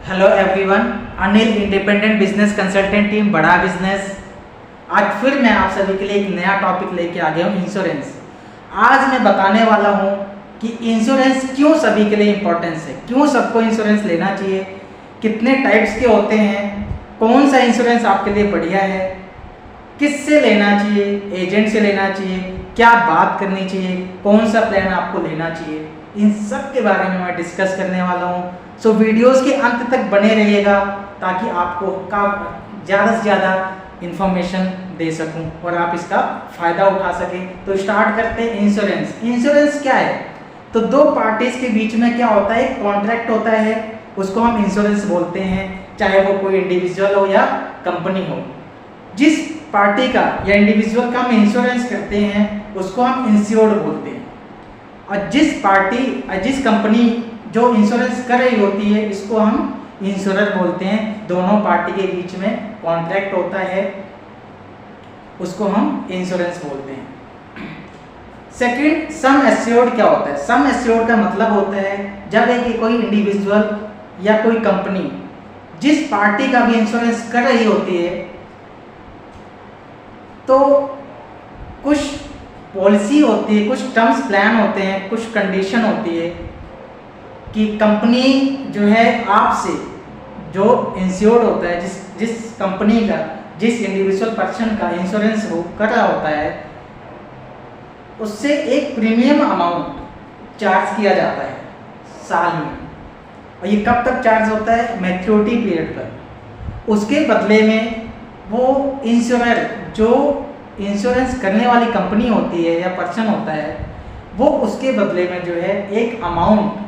Hello everyone, Anil independent business consultant team बड़ा business. आज फिर मैं आप सभी के लिए एक नया टॉपिक लेके आ गया हूँ, इंश्योरेंस। आज मैं बताने वाला हूँ कि इंश्योरेंस क्यों सभी के लिए इम्पोर्टेंस है, क्यों सबको इंश्योरेंस लेना चाहिए, कितने टाइप्स के होते हैं, कौन सा इंश्योरेंस आपके लिए बढ़िया है, किससे लेना चाहिए, एजेंट से लेना चाहिए, क्या बात करनी चाहिए, कौन सा प्लान आपको लेना चाहिए, इन सब के बारे में मैं डिस्कस करने वाला हूँ। सो वीडियोस के अंत तक बने रहिएगा ताकि आपको ज़्यादा से ज़्यादा इंफॉर्मेशन दे सकूं और आप इसका फ़ायदा उठा सकें। तो स्टार्ट करते हैं। इंश्योरेंस। इंश्योरेंस क्या है? तो दो पार्टीज के बीच में क्या होता है, एक कॉन्ट्रैक्ट होता है, उसको हम इंश्योरेंस बोलते हैं, चाहे वो कोई इंडिविजुअल हो या कंपनी हो। जिस पार्टी का या इंडिविजुअल का हम इंश्योरेंस करते हैं उसको हम इंश्योर्ड बोलते हैं, और जिस कंपनी जो इंश्योरेंस कर रही होती है इसको हम इंश्योरर बोलते हैं। दोनों पार्टी के बीच में कॉन्ट्रैक्ट होता है, उसको हम इंश्योरेंस बोलते हैं। सेकंड, सम एश्योर्ड क्या होता है? सम एश्योर्ड का मतलब होता है जब एक कोई इंडिविजुअल या कोई कंपनी जिस पार्टी का भी इंश्योरेंस कर रही होती है तो कुछ पॉलिसी होती है, कुछ टर्म्स प्लान होते हैं, कुछ कंडीशन होती है कि कंपनी जो है आपसे जो इंश्योर्ड होता है, जिस कंपनी का जिस इंडिविजुअल पर्सन का इंश्योरेंस हो कर रहा होता है उससे एक प्रीमियम अमाउंट चार्ज किया जाता है साल में। और ये कब तक चार्ज होता है? मैच्योरिटी पीरियड पर। उसके बदले में वो इंश्योरर जो इंश्योरेंस करने वाली कंपनी होती है या पर्सन होता है वो उसके बदले में जो है एक अमाउंट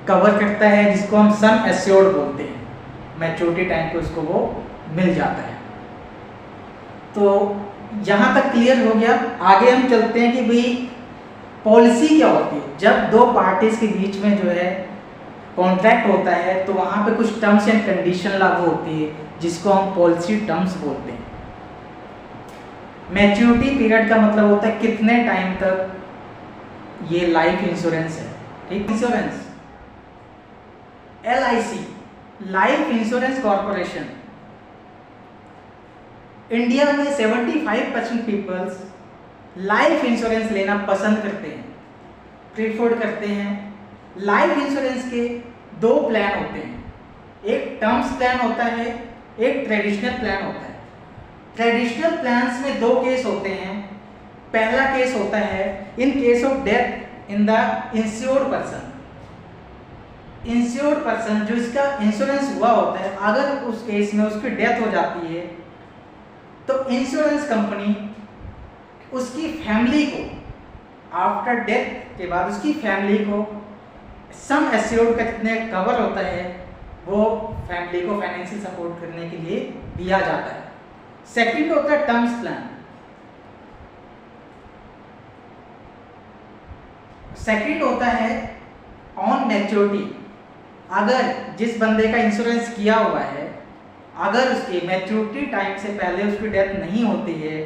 कवर करता है जिसको हम सम एश्योर्ड बोलते हैं। मैच्योरिटी टाइम पे उसको वो मिल जाता है। तो यहाँ तक क्लियर हो गया। आगे हम चलते हैं कि भाई पॉलिसी क्या होती है। जब दो पार्टीज के बीच में जो है कॉन्ट्रैक्ट होता है तो वहाँ पे कुछ टर्म्स एंड कंडीशन लागू होती है जिसको हम पॉलिसी टर्म्स बोलते हैं। मैच्योरिटी पीरियड का मतलब होता है कितने टाइम तक ये लाइफ इंश्योरेंस है। ठीक, insurance LIC, life insurance corporation. India में 75% पीपल्स लाइफ इंश्योरेंस लेना पसंद करते हैं, प्रीफर्ड करते हैं। लाइफ इंश्योरेंस के दो प्लान होते हैं, एक टर्म्स प्लान होता है, एक ट्रेडिशनल प्लान होता है। ट्रेडिशनल प्लान्स में दो केस होते हैं। पहला केस होता है in case of death in the insured person. Insured person जो इसका इंश्योरेंस हुआ होता है, अगर उस केस में उसकी डेथ हो जाती है तो इंश्योरेंस कंपनी उसकी फैमिली को आफ्टर डेथ के बाद उसकी फैमिली को सम एश्योर्ड का जितने कवर होता है वो फैमिली को फाइनेंशियल सपोर्ट करने के लिए दिया जाता है। सेकंड होता है टर्म्स प्लान। सेकंड होता है ऑन मैच्योरिटी। अगर जिस बंदे का इंश्योरेंस किया हुआ है अगर उसकी मैच्योरिटी टाइम से पहले उसकी डेथ नहीं होती है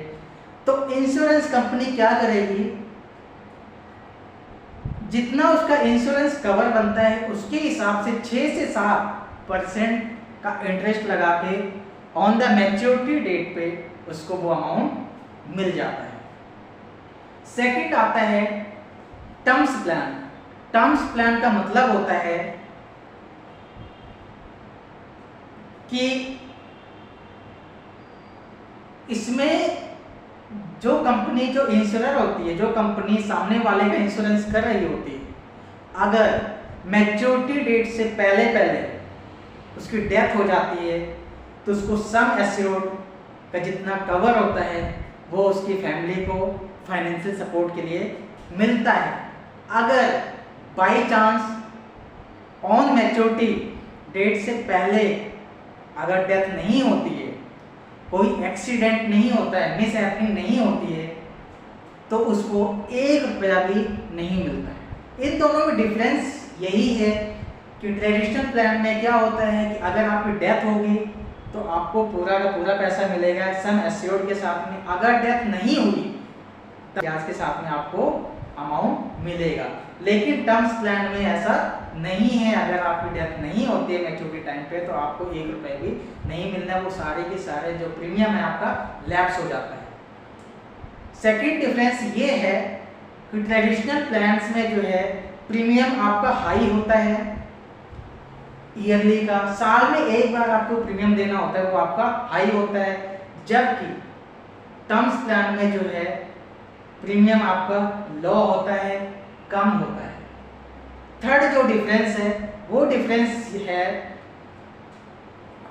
तो इंश्योरेंस कंपनी क्या करेगी, जितना उसका इंश्योरेंस कवर बनता है उसके हिसाब से 6 से 7% का इंटरेस्ट लगा के ऑन द मैच्योरिटी डेट पे उसको वो अमाउंट मिल जाता है। सेकंड आता है टर्म्स प्लान। टर्म्स प्लान का मतलब होता है कि इसमें जो कंपनी जो इंश्योरर होती है, जो कंपनी सामने वाले का इंश्योरेंस कर रही होती है, अगर मैच्योरिटी डेट से पहले उसकी डेथ हो जाती है तो उसको सम एश्योर्ड का जितना कवर होता है वो उसकी फैमिली को फाइनेंशियल सपोर्ट के लिए मिलता है। अगर by chance on maturity date से पहले अगर डेथ नहीं होती है, कोई एक्सीडेंट नहीं होता है, मिस हैपनिंग नहीं होती है तो उसको 1 रुपया भी नहीं मिलता है। इन दोनों में डिफरेंस यही है कि ट्रेडिशनल प्लान में क्या होता है कि अगर आपकी डेथ होगी तो आपको पूरा का पूरा पैसा मिलेगा सम एश्योर्ड के साथ में। अगर डेथ नहीं हुई तो ब्याज के साथ में आपको अमाउंट मिलेगा। लेकिन टर्म्स प्लान में ऐसा नहीं है। अगर आपकी डेथ नहीं होती है मैच्योरिटी टाइम पे तो आपको 1 रुपए भी नहीं मिलना, वो सारे के सारे जो प्रीमियम है आपका लैप्स हो जाता है। सेकंड डिफरेंस ये है कि ट्रेडिशनल प्लान्स में जो है प्रीमियम आपका हाई होता है ईयरली का, साल में एक बार आपको प्रीमियम देना होता है, वो आपका हाई होता है, जबकि टर्म्स प्लान में जो है प्रीमियम आपका लो होता है, कम होता है। थर्ड जो डिफरेंस है वो डिफरेंस है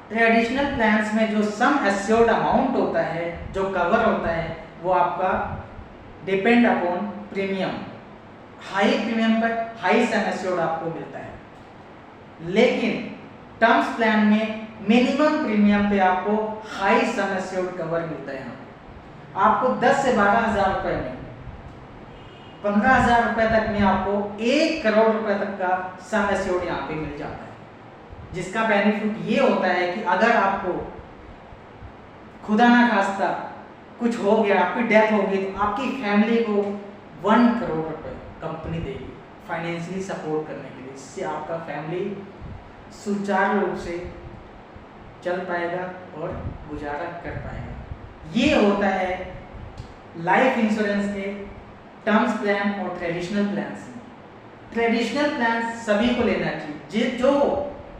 ट्रेडिशनल प्लान्स में जो सम एश्योर्ड अमाउंट होता है, जो कवर होता है, वो आपका depend upon premium, high premium पर हाई सम एश्योर्ड आपको मिलता है। लेकिन टर्म्स प्लान में मिनिमम प्रीमियम पे आपको हाई सम एश्योर्ड कवर मिलता है। आपको 10 से 12,000 रुपए में 15,000 रुपए तक में आपको 1 करोड़ रुपए तक का सम एश्योर्ड यहाँ पे मिल जाता है, जिसका बेनिफिट ये होता है कि अगर आपको खुदा ना खास्ता कुछ हो गया, आपकी डेथ हो गई, तो आपकी फैमिली को 1 करोड़ रुपए कंपनी देगी फाइनेंशियली सपोर्ट करने के लिए, जिससे आपका फैमिली सुचारू रूप से चल पाएगा और गुजारा कर पाएगा। ये होता है लाइफ इंश्योरेंस के टर्म्स प्लान और ट्रेडिशनल प्लान्स में। ट्रेडिशनल प्लान सभी को लेना चाहिए, जो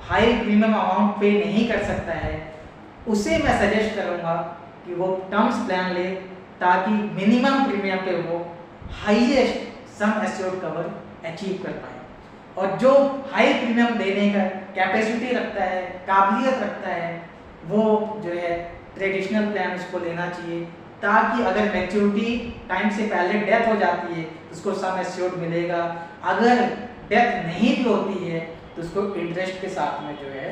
हाई प्रीमियम अमाउंट पे नहीं कर सकता है उसे मैं सजेस्ट करूंगा कि वो टर्म्स प्लान ले, ताकि मिनिमम प्रीमियम पे वो highest sum assured cover achieve कर पाए। और जो हाई प्रीमियम देने का कैपेसिटी रखता है, काबिलियत रखता है, वो जो है ट्रेडिशनल प्लान उसको लेना चाहिए, ताकि अगर मैच्योरिटी टाइम से पहले डेथ हो जाती है तो उसको सम एश्योर्ड मिलेगा। अगर डेथ नहीं भी होती है तो उसको इंटरेस्ट के साथ में जो है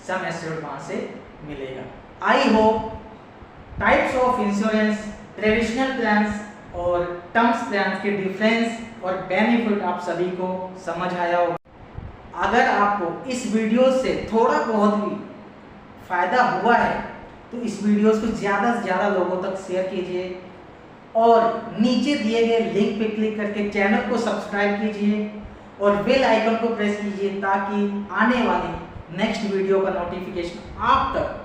सम एश्योर्ड वहां से मिलेगा। I hope types of insurance, traditional plans और टर्म्स प्लान्स के डिफरेंस और बेनिफिट आप सभी को समझ आया होगा। अगर आपको इस वीडियो से थोड़ा बहुत भी फायदा हुआ है तो इस वीडियो को ज़्यादा से ज़्यादा लोगों तक शेयर कीजिए और नीचे दिए गए लिंक पे क्लिक करके चैनल को सब्सक्राइब कीजिए और बेल आइकन को प्रेस कीजिए, ताकि आने वाली नेक्स्ट वीडियो का नोटिफिकेशन आप तक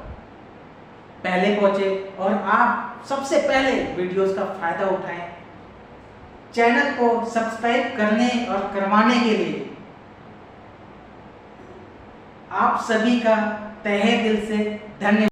पहले पहुंचे और आप सबसे पहले वीडियोस का फायदा उठाएं। चैनल को सब्सक्राइब करने और करवाने के लिए आप सभी का तहे दिल से धन्यवाद।